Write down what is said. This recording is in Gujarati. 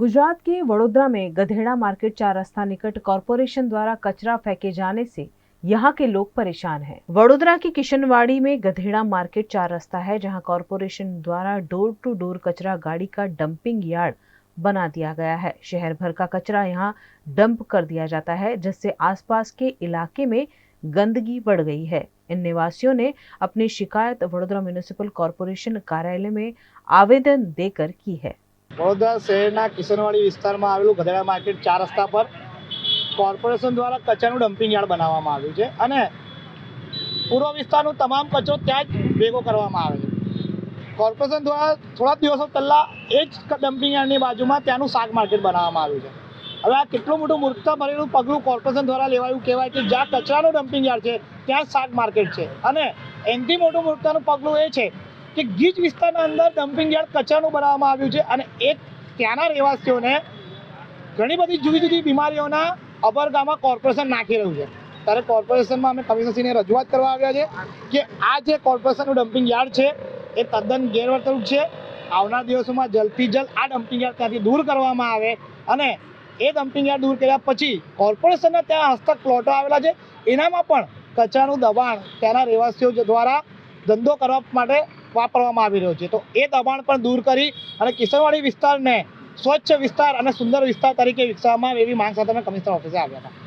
गुजरात के वडोदरा में गधेड़ा मार्केट 4 रास्ता निकट कॉरपोरेशन द्वारा कचरा फेंके जाने से यहाँ के लोग परेशान हैं। वडोदरा की किशनवाड़ी में गधेड़ा मार्केट 4 रास्ता है, जहाँ कॉरपोरेशन द्वारा डोर टू डोर कचरा गाड़ी का डंपिंग यार्ड बना दिया गया है। शहर भर का कचरा यहाँ डंप कर दिया जाता है, जिससे आसपास के इलाके में गंदगी बढ़ गई है। इन निवासियों ने अपनी शिकायत वडोदरा म्युनिसिपल कॉर्पोरेशन कार्यालय में आवेदन देकर की है। वडोदरा शहरना किशनवाड़ी विસ્તારમાં આવેલું ગધેડા માર્કેટ 4 રસ્તા પર કોર્પોરેશન દ્વારા કચરાનું ડમ્પિંગ યાર્ડ બનાવવામાં આવ્યું છે અને પૂર્વ વિસ્તારનો તમામ કચરો ત્યાં જ ભેગો કરવામાં આવે છે। કોર્પોરેશન દ્વારા થોડા દિવસો પહેલા એ જ ડમ્પિંગ યાર્ડની બાજુમાં ત્યાંનું શાક માર્કેટ બનાવવામાં આવ્યું છે। હવે આ કેટલું મોટું મૂર્ખતા ભરેલું પગલું કોર્પોરેશન દ્વારા લેવાયું કહેવાય કે જ્યાં કચરાનું ડમ્પિંગ યાર્ડ છે ત્યાં શાક માર્કેટ છે અને એનાથી મોટું મૂર્ખતાનું પગલું એ છે કે ગીચ વિસ્તારના અંદર ડમ્પિંગ યાર્ડ કચરાનું બનાવવામાં આવ્યું છે અને એક ત્યાંના રહેવાસીઓને ઘણી બધી જુદી જુદી બીમારીઓના અબરગામાં કોર્પોરેશન નાખી રહ્યું છે। ત્યારે કોર્પોરેશનમાં અમે કમિશનરશ્રીને રજૂઆત કરવા આવ્યા છે કે આ જે કોર્પોરેશનનું ડમ્પિંગ યાર્ડ છે એ તદ્દન ગેરવર્તણૂક છે। આવનાર દિવસોમાં જલ્દથી જલ્દ આ ડમ્પિંગ યાર્ડ ત્યાંથી દૂર કરવામાં આવે અને એ ડમ્પિંગ યાર્ડ દૂર કર્યા પછી કોર્પોરેશનના ત્યાં હસ્તક પ્લોટો આવેલા છે એનામાં પણ કચરાનું દબાણ ત્યાંના રહેવાસીઓ દ્વારા ધંધો કરવા માટે વાપરવામાં આવી રહ્યો છે। તો એ દબાણ પણ દૂર કરી અને કિશનવાડી વિસ્તારને સ્વચ્છ વિસ્તાર અને સુંદર વિસ્તાર તરીકે વિકસાવવામાં આવે એવી માંગ સાથે અમે કમિશનર ઓફિસે આવ્યા હતા।